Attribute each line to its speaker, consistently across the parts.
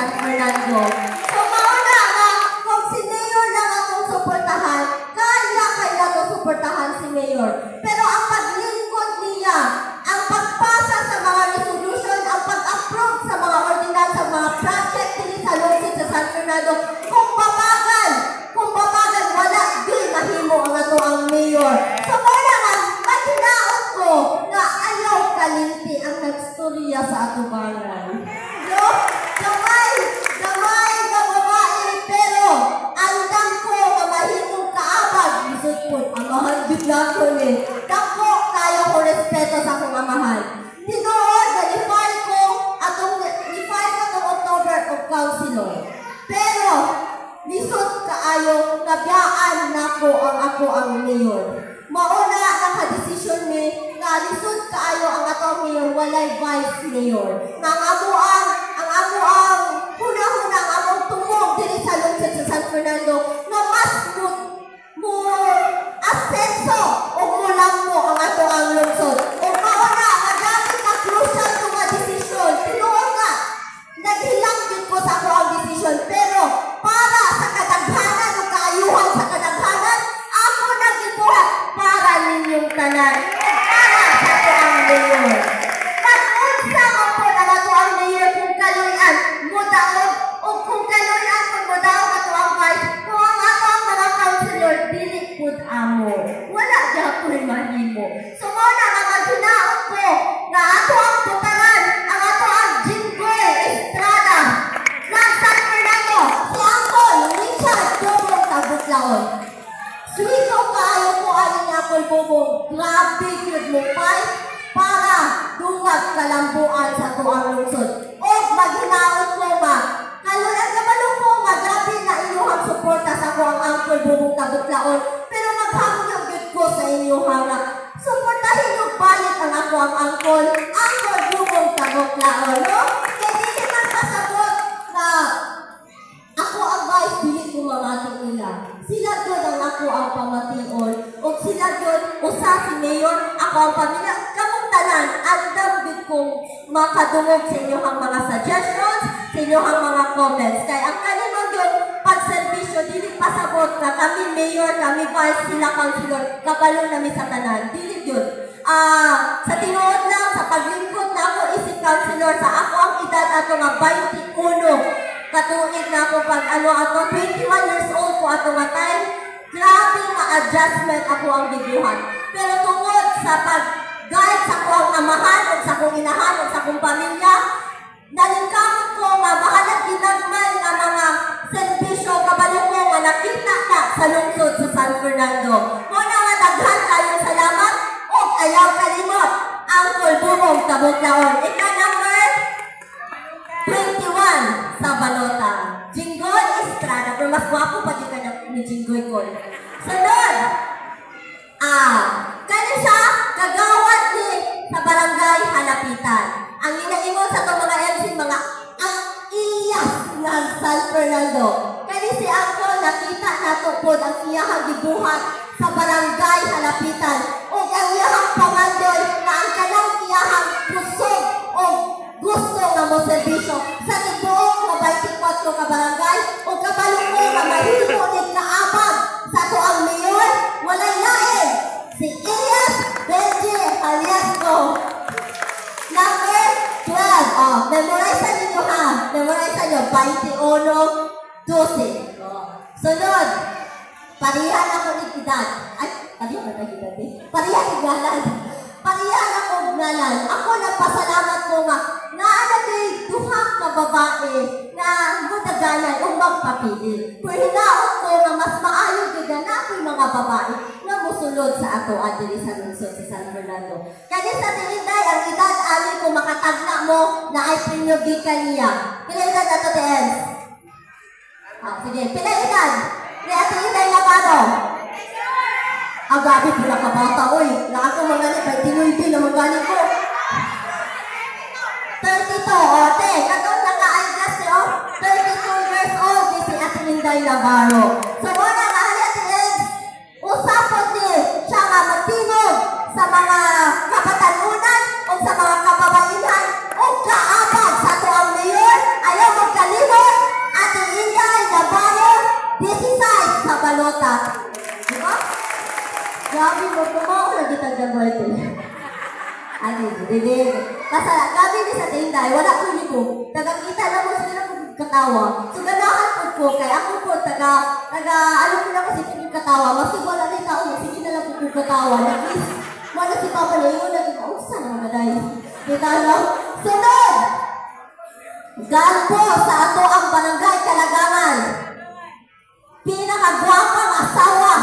Speaker 1: San Fernando. So, mauna nga, kung si Mayor lang atong suportahan, kaya to suportahan si Mayor. Pero ang paglingkod niya, ang pagpasa sa mga resolution, ang pag-approve sa mga ordinansa, mga project din sa lungsod sa San Fernando, kung babagal, wala din mahimo ang ato ang Mayor. So, mauna nga, maginaot ko na ayaw kalinti ang nagstorya sa ato barangay. No? Gamay na babae, pero andam ko mamahimong kaabag. Isot po, amahan din lang ko ni. Dako kayo ko respeto sa akong amahan. Tinood, nalify ko atong October of Councilor. Pero, lisod kaayo, nabiyaan nako ang ako ang mayor. Mauna nakadesisyon ni na lisod kaayo ang atong mayor, walay vice mayor. Ang amuang huna-huna ang among tumong diri sa lungsod sa San Fernando na mas mo asenso o mulang mo ang ato ang lungsod. O mauna, magamit na crucial to nga desisyon. Tinuod nga, naghilang din ko sa ako ang desisyon. Pero para sa kadaghanan o kaayuhan sa kadaghanan, ako nagibuhat para ninyong tanan. Para sa ato ang mayor. Nag-unsa mo po na ato ang mayor kung kaluyan mo daog o kung kaluyan kung mo daog ato ang vice. Kung ang ato ang mga councilor, dili pud amo. Wala diya ko'y mahimo. So muna nga maghinaot ko na ato ang putaran, ang ato ang Jinggoy Estrada ng San Fernando, si Uncle Richard Bobong Tabutlaon. Suwito kaayo ko aning Uncle Bobong, grabe yun mo fight para dungag kalambuan sa tuang lungsod. O maghinaot ko ma, kaluyan ka balong ko, grabe na inyong suporta sa ko ang Uncle Bobong Tabutlaon. Pero maghamon yung good ko sa inyo hanga. Suportahin yung balik ang ako ang Uncle Bobong Tabutlaon, no? Kaya hindi man pasabot na ako ang vice, dili ko mamating nila. Sila doon ang ako ang pamation. O sila doon, usa si Mayor, ako ang pamilya. Kamong tanan, andam din kong makadungog sa inyo ang mga suggestions, sa inyo ang mga comments. Kaya ang kalimang yun, pagservisyo, dili pasabot na kami Mayor, kami vice, sila councilor, kabalo namin sa tanan. Dili yun. Sa tinuod lang, sa paglingkod na ako isip councilor, sa ako ang edad ato nga 21. Katuig na ako pag ako 21 years old ko ato nga time, grabe nga adjustment ako ang gibuhat. Pero tungod sa pag-guide sa akong amahan o sa akong inahan o sa akong pamilya, nalingkamot ko nga bahalag ginagmay nga mga servisyo kabalo ko nga nakita na sa lungsod sa San Fernando. Muna nga daghan kayong salamat o ayaw kalimot ang Bobong Tabutlaon. Ika number 21 sa balota. Jinggoy Estrada. Pero mas guwapo pa din ka ni Jinggoy ko. Sunod. Kaya siya, kagawad ni sa barangay Halapitan. Ang inaingon sa itong mga MC, mga ang iyas ng San Fernando. Kaya si Uncle, nakita nato po ang iyahang gibuhat sa barangay Halapitan. O ang iyahang pangandoy na ang kanang iyahang pusog o gusto nga mo servisyo sa tibuong na 24 ka barangay o kabalo ko nga mahimo ni kaabag sa to ang mayor, walay lain si Elias Benji Haliasco. Number 12. Memorize ninyo ha. Memorize nyo. 21-12. Sunod. Parihan ako ni edad. Ay, parihan na edad eh. Parihan ni galan. Parihan ako ngalan. Ako nagpasalamat mo nga na anagay duhang ka babae na mudaganan o magpapili. Pero hinaot ko na mas maayo giga na ako'y mga babae na musulod sa ato at dili sa lungsod sa San Fernando. Kaya sa tininday, ang edad ali ko makatagna mo na ay prinyogig ka niya. Pila edad ato TN? Sige, pila edad? Kaya tininday na paano? Agabi, pila ka bata, oy. Na ako mga nipay, tinuy-tinuy na magaling ko. 32, ote. Katong naka-eyeglass ni 32 years old, si Ate Linday Navarro. So, muna nga, Ate Ed, usapot ni siya nga magtinog sa mga kapatanunan o sa mga kababaihan o kaabag sa ito ang mayor. Ayaw magkalimot Gabi mo, kumao na kita dyan ito. Ano, dilig. Kasi gabi ni sa tinday, wala ko nito. Tagakita na mo sila kung katawa. So, ganahan po kay ako po, ano ko na kasi kung katawa. Mas wala na yung tao, sige na lang kung katawa. Nag-is, wala si Papa na yun, nag-ausan na mga day. Kita na. Sunod! Galpo sa ato ang barangay Kalagangan. Pinakagwapang asawa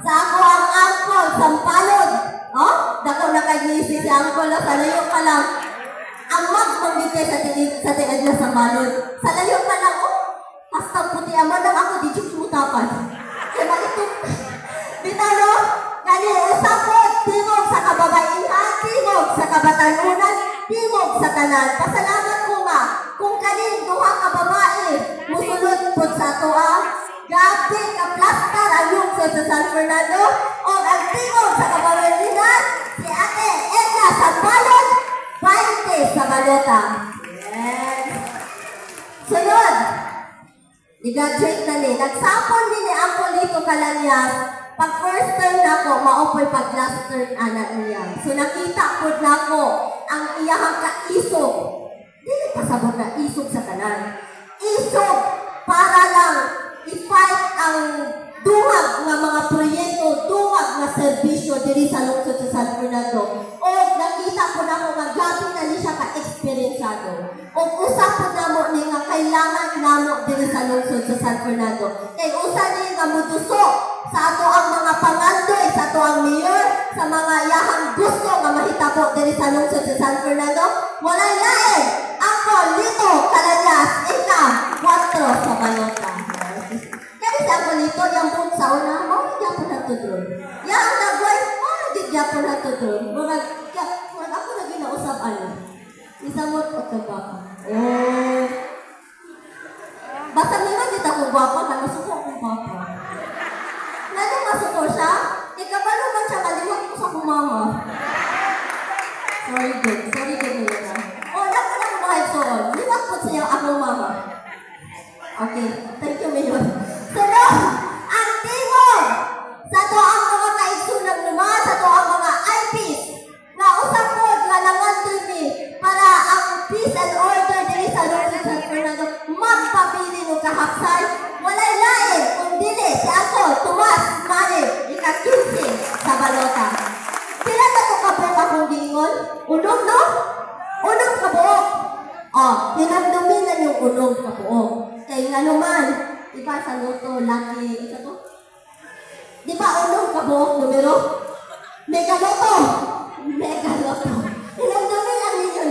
Speaker 1: sa ako ang angkol, Sampalod. Oh, dako na kay si angkol na sa layo pa lang. Ang magmamite sa tinig na Sampalod. Sa layo pa lang, oh, hasta puti aman lang ako, di siya kumutapan. Kaya malitong, bitano, kani usapot, tingog sa kababaihan, tingog sa kabatanunan, tingog sa tanan. Pasalamat ko nga, kung kanin duha ka babae, musulod po sa toa, gabi ka plastar ang lungsod sa San Fernando, o ang tingog sa kababaihan, si Ate Edna Sampalod, 20 sa balota. Yes. Sunod, i-graduate na ni. Nagsapon din ni ako dito Kalanyas. Pag first term na ako, maopoy pag last term anak niya. So nakita po na ako ang iyahang kaisog. Dili pasabot na isog sa kanan. Isog para lang i-fight ang dungag nga mga proyekto, dungag nga serbisyo diri sa lungsod sa San Fernando. O nakita ko na ako nga gabi na ni siya ka-experiencado. O usap po na mo ni nga kailangan namo diri sa lungsod sa San Fernando. Kay usa ni nga mutuso sa ato ang mga pangandoy, sa ato ang mayor, sa mga iyahang gusto nga mahitabo diri sa lungsod sa San Fernando. Walay lain. Ako, Lito, Kalanyas, ika, 4 sa balota. Kaya sa ako Lito, yung buong sa una, hindi ako natutulog. Yung nagway, hindi ako natutulog. Ako na ginausap, isamot o kabaka. Basta naman dito ako gwapa, nasuko akong papa. Nano masuko siya? Ikabalo man siya, maliwag ko sa kumama. Sorry good nila. Naku na ko kahit soon. Liwag ko siya akong mama. Okay, thank you, Mayor. Sunod, ang tingog sa to ang mga kaigsunang naman, sa to ang mga IPs na usapod nga nangandoy ni para ang peace and order diri sa lungsod sa San Fernando magpabili ng kahaksay. Walay lain kung dili si ako, Tomas Mari, ika-15 sa balota. Sila na ito kabuok akong giingon? Unog, no? Unog kabuok. Pinagdominan yung unog kabuok. Kaya nga naman, diba sa loto, laki, ito to? Diba unog kabuok numero? Megaloto! Megaloto. Pinagdominan ninyo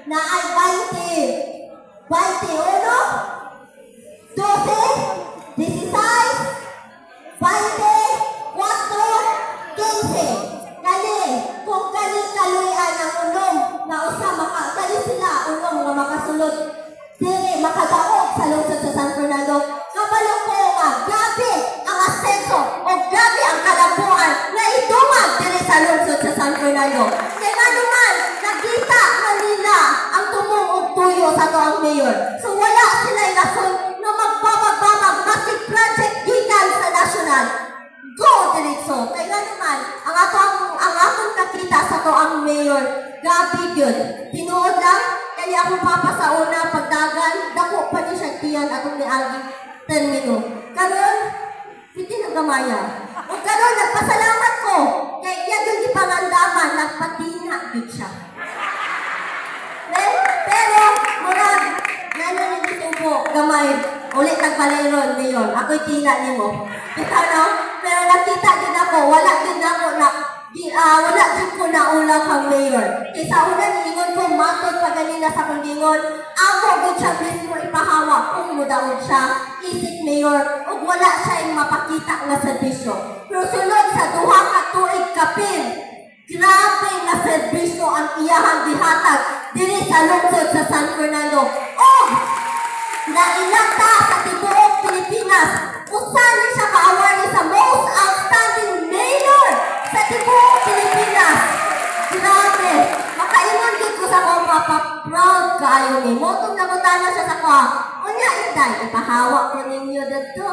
Speaker 1: na ay 20, 21, 12, 16, 20, 4, 15. Kani, kung kani kaluyan ang unom na usa kani sila unom nga makasulod dili makadaog sa lungsod sa San Fernando. Kabalo ko nga gabi ang asenso o gabi ang kalabuan na idungag dili sa lungsod sa San Fernando. Kaya nga naman, nagkita kanila ang tumungog tuyo sa to ang mayor. So wala sila ilason na magbabag-babag massive project gikan sa national. Go diretso. Kaya nga naman, ang atong nakita sa to ang mayor, gabi yun. Tinuod lang, kaya akong papa sa una, pagdagan, dako pa niya siya tiyan atong niagi termino. Karon, hindi na gamaya. O karon, nagpasalamat ko. Kaya yan yung ipangandaman, nagpatina yun siya. Pero, murag, nanon yung itubo, gamay, ulit nagpalayron ngayon. Ako'y tina niyo mo. Ikaw no? Pero nakita din ako, wala din ako na, wala din ko na ulang kang mayor. Kaysa una nilingon ko, matod pa ganina sa kundingon, ako din siya mismo ipahawak kung mudaon siya, isip mayor, o wala siya yung mapakita na serbisyo. Pero sunod sa duha ka tuig kapin, grabe na serbisyo ang iyahang gihatag dili sa lungsod sa San Fernando. Nailata sa tibuok Pilipinas, usan siya ka-award sa most outstanding mayor sa tibuok Pilipinas. Grabe, makaingon din ko sa mga proud kayo ni Motong namutana siya sa kwa. Unya, inday, ipahawak ko ninyo dito.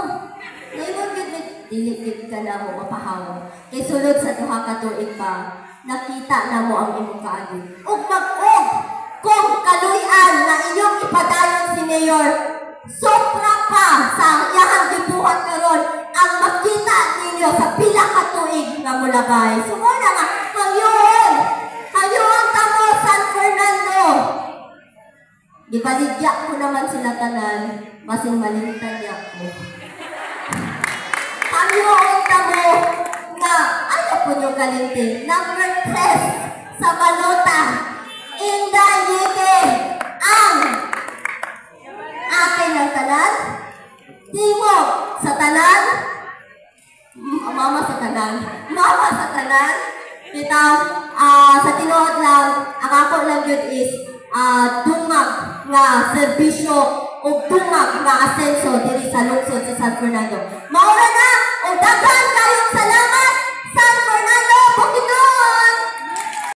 Speaker 1: Naingon din dili gid ka na mo mapahaw. Kay sulod sa duha ka tuig pa, nakita na mo ang imong kaagi. Ug mag-og kung kaluy-an na inyong ipadayon si Mayor, sobra pa sa iyang gibuhat karon ang makita ninyo sa pila ka tuig nga mulabay. Sumuna nga, hayuon tamo San Fernando. Gibaligya ko naman sila tanan, masing malintan niya ko. Hayuon tamo nga, ano po nyo galintin? Number 3 sa balota. Inday Yike ang akin ng tanan, Timog sa tanan, mama sa tanan, bitaw, sa tinuod lang, ang ako lang yun is, dumag nga serbisyo o dumag nga asenso diri sa lungsod sa San Fernando. Maura na, o daghan kayong